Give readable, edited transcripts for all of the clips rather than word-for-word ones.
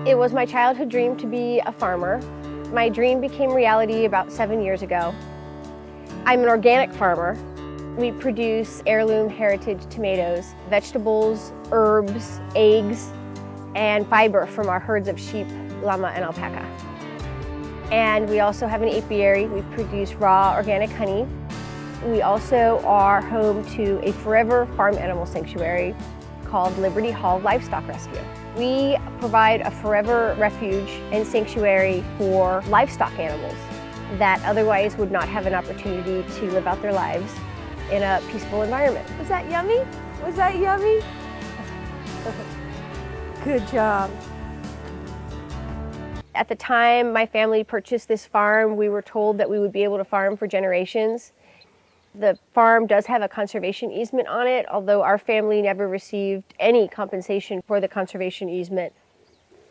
It was my childhood dream to be a farmer. My dream became reality about 7 years ago. I'm an organic farmer. We produce heirloom heritage tomatoes, vegetables, herbs, eggs, and fiber from our herds of sheep, llama, and alpaca. And we also have an apiary. We produce raw organic honey. We also are home to a forever farm animal sanctuary called Liberty Hall Livestock Rescue. We provide a forever refuge and sanctuary for livestock animals that otherwise would not have an opportunity to live out their lives in a peaceful environment. Was that yummy? Was that yummy? Good job. At the time my family purchased this farm, we were told that we would be able to farm for generations. The farm does have a conservation easement on it, although our family never received any compensation for the conservation easement.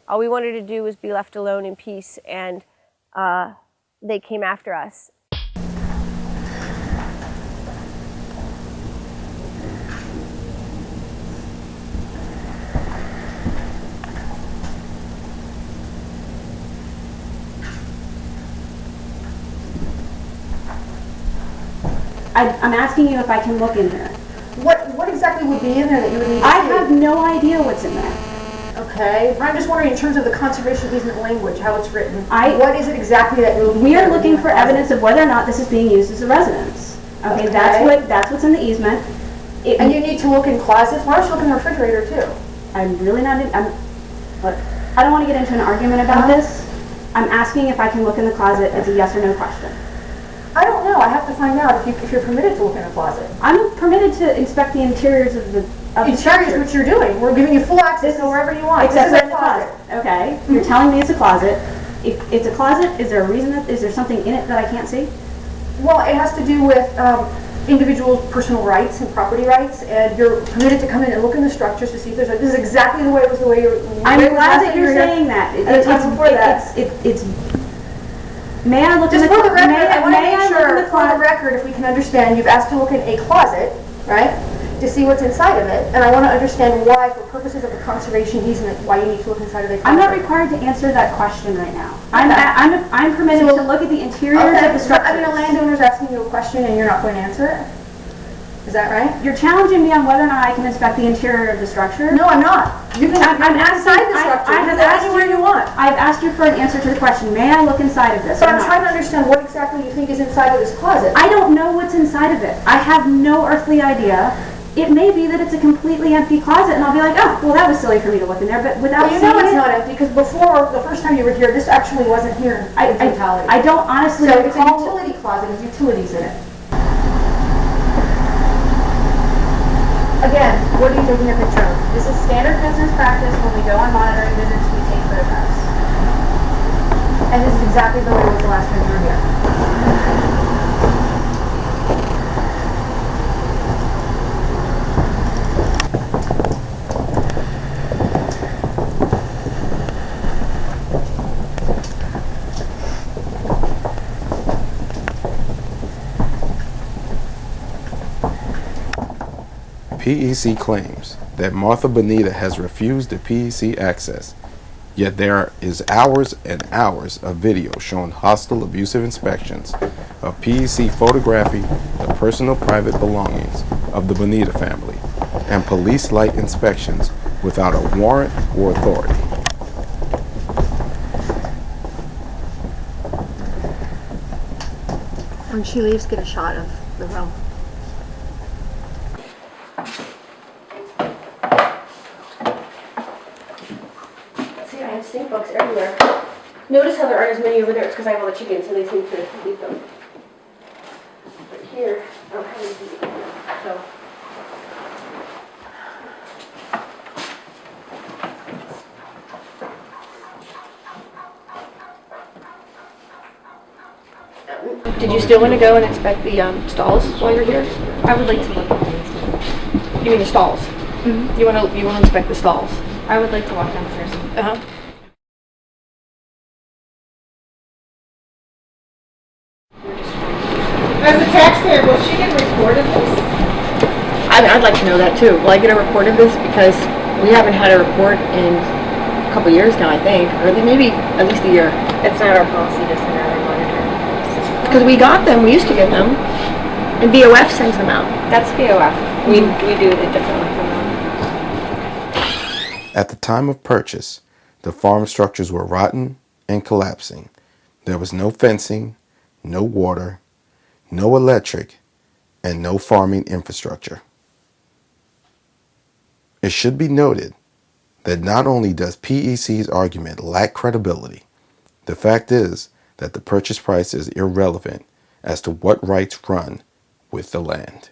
All we wanted to do was be left alone in peace, and they came after us. I'm asking you if I can look in there. What exactly would be in there that you would need to see? I have no idea what's in there. Okay, I'm just wondering in terms of the conservation easement language, how it's written. What is it exactly that you're looking for? We are looking for evidence of whether or not this is being used as a residence. Okay, that's what's in the easement. And you need to look in closets. Why don't you look in the refrigerator too? I'm really not. Look, I don't want to get into an argument about this. I'm asking if I can look in the closet. It's a yes or no question. I don't know. I have to find out if you're permitted to look in a closet. I'm permitted to inspect the interiors of the interiors, which you're doing. We're giving you full access to wherever you want. Except for the closet. Okay. You're telling me it's a closet. If it's a closet, is there a reason is there something in it that I can't see? Well, it has to do with individuals' personal rights and property rights, and you're permitted to come in and look in the structures to see if there's this is exactly the way it was I'm glad that you're saying that. May I look in the closet? I want to make sure, for the record, if we can understand, you've asked to look in a closet, right, to see what's inside of it, and I want to understand why, for purposes of the conservation easement, why you need to look inside of the closet. I'm not required to answer that question right now. I'm permitted to look at the interiors of the structure. I mean, a landowner's asking you a question and you're not going to answer it? Is that right? You're challenging me on whether or not I can inspect the interior of the structure? No, I'm not. You can. I'm inside the structure. I have asked anywhere you want. I've asked you for an answer to the question. May I look inside of this? So I'm trying to understand what exactly you think is inside of this closet. I don't know what's inside of it. I have no earthly idea. It may be that it's a completely empty closet, and I'll be like, oh, well, that was silly for me to look in there, but without seeing it. Well, you know it's not empty, because before, the first time you were here, this actually wasn't here in totality. I don't honestly recall. So it's a utility closet with utilities in it. Again, what are you taking a picture of? This is standard business practice when we go on monitoring visits, we take photographs. And this is exactly the way it was the last time you were here. PEC claims that Martha Bonita has refused the PEC access, yet there is hours and hours of video showing hostile abusive inspections of PEC photographing the personal private belongings of the Bonita family and police-like inspections without a warrant or authority. When she leaves, get a shot of the room. Stink bugs everywhere. Notice how there aren't as many over there. It's because I have all the chickens, so they seem to eat them. But here, I don't have anything. So. Did you still want to go and inspect the stalls while you're here? I would like to look at these. You mean the stalls? Mm-hmm. You want to inspect the stalls? I would like to walk downstairs. Uh-huh. As a taxpayer, will she get reported this? I'd like to know that too. Will I get a report of this? Because we haven't had a report in a couple years now, I think, or maybe at least a year. It's not our policy to send out our monitoring. Because we got them, we used to get them, and BOF sends them out. That's BOF. We do it differently from them. At the time of purchase, the farm structures were rotten and collapsing. There was no fencing, no water, no electric, and no farming infrastructure. It should be noted that not only does PEC's argument lack credibility, the fact is that the purchase price is irrelevant as to what rights run with the land.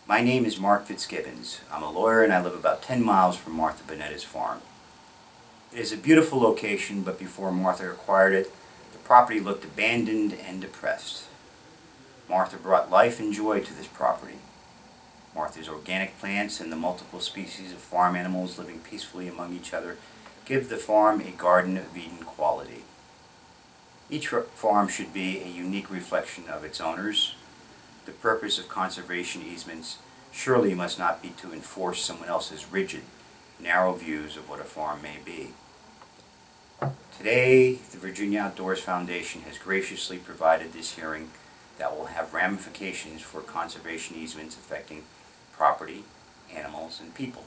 My name is Mark Fitzgibbons. I'm a lawyer and I live about 10 miles from Martha Bonetta's farm. It is a beautiful location, but before Martha acquired it, the property looked abandoned and depressed. Martha brought life and joy to this property. Martha's organic plants and the multiple species of farm animals living peacefully among each other give the farm a Garden of Eden quality. Each farm should be a unique reflection of its owners. The purpose of conservation easements surely must not be to enforce someone else's rigid, narrow views of what a farm may be. Today, the Virginia Outdoors Foundation has graciously provided this hearing that will have ramifications for conservation easements affecting property, animals, and people.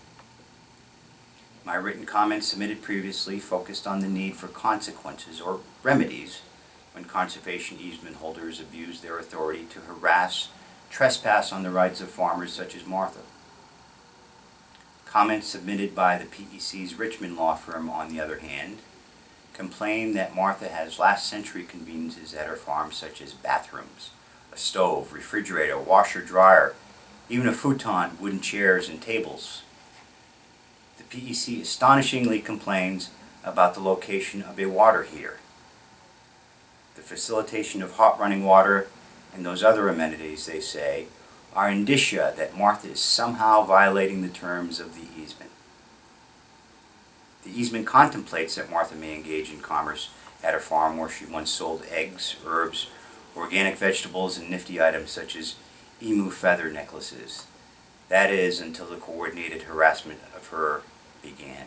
My written comments submitted previously focused on the need for consequences or remedies when conservation easement holders abuse their authority to harass, trespass on the rights of farmers such as Martha. Comments submitted by the PEC's Richmond law firm, on the other hand, complain that Martha has last-century conveniences at her farm such as bathrooms, a stove, refrigerator, washer, dryer, even a futon, wooden chairs, and tables. The PEC astonishingly complains about the location of a water heater. The facilitation of hot running water and those other amenities, they say, are indicia that Martha is somehow violating the terms of the easement. The easement contemplates that Martha may engage in commerce at her farm where she once sold eggs, herbs, organic vegetables, and nifty items such as emu feather necklaces. That is, until the coordinated harassment of her began.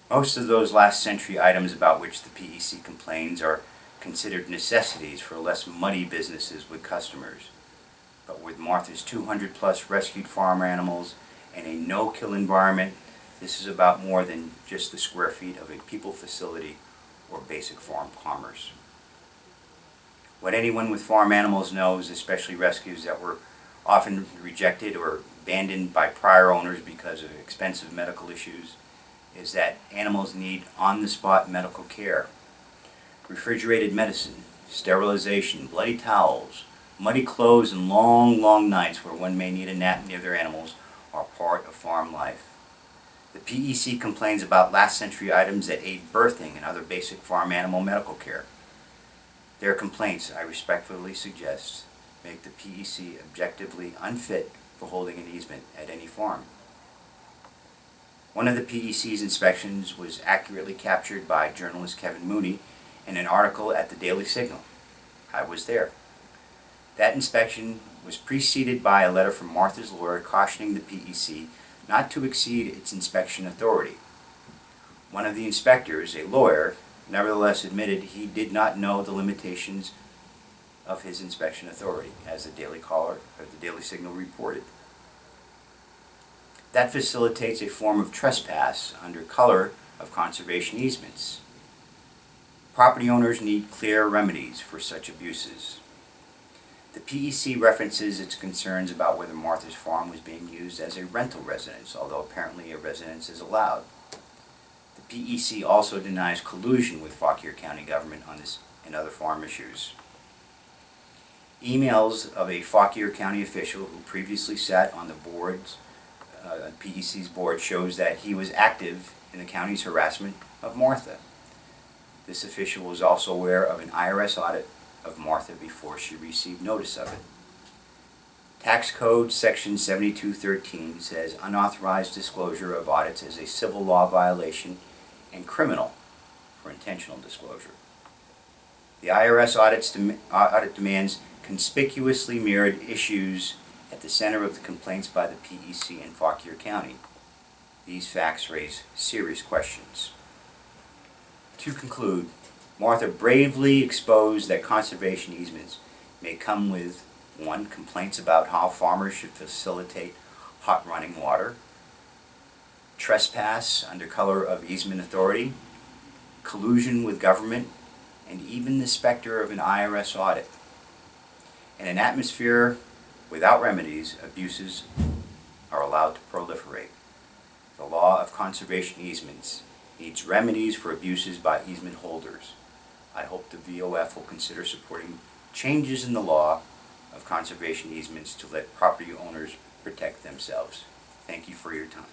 Most of those last century items about which the PEC complains are considered necessities for less muddy businesses with customers. But with Martha's 200 plus rescued farm animals and a no-kill environment, this is about more than just the square feet of a people facility or basic farm commerce. What anyone with farm animals knows, especially rescues that were often rejected or abandoned by prior owners because of expensive medical issues, is that animals need on-the-spot medical care. Refrigerated medicine, sterilization, bloody towels, muddy clothes, and long, long nights where one may need a nap near their animals are part of farm life. The PEC complains about last century items that aid birthing and other basic farm animal medical care. Their complaints, I respectfully suggest, make the PEC objectively unfit for holding an easement at any farm. One of the PEC's inspections was accurately captured by journalist Kevin Mooney in an article at the Daily Signal. I was there. That inspection was preceded by a letter from Martha's lawyer cautioning the PEC not to exceed its inspection authority. One of the inspectors, a lawyer, nevertheless admitted he did not know the limitations of his inspection authority, as the Daily Caller or the Daily Signal reported. That facilitates a form of trespass under color of conservation easements. Property owners need clear remedies for such abuses. The PEC references its concerns about whether Martha's farm was being used as a rental residence, although apparently a residence is allowed. The PEC also denies collusion with Fauquier County government on this and other farm issues. Emails of a Fauquier County official who previously sat on the PEC's board shows that he was active in the county's harassment of Martha. This official was also aware of an IRS audit of Martha before she received notice of it. Tax Code Section 7213 says unauthorized disclosure of audits is a civil law violation and criminal for intentional disclosure. The IRS audit demands conspicuously mirrored issues at the center of the complaints by the PEC in Fauquier County. These facts raise serious questions. To conclude, Martha bravely exposed that conservation easements may come with 1. Complaints about how farmers should facilitate hot running water, trespass under color of easement authority, collusion with government, and even the specter of an IRS audit. In an atmosphere without remedies, abuses are allowed to proliferate. The law of conservation easements needs remedies for abuses by easement holders. I hope the VOF will consider supporting changes in the law of conservation easements to let property owners protect themselves. Thank you for your time.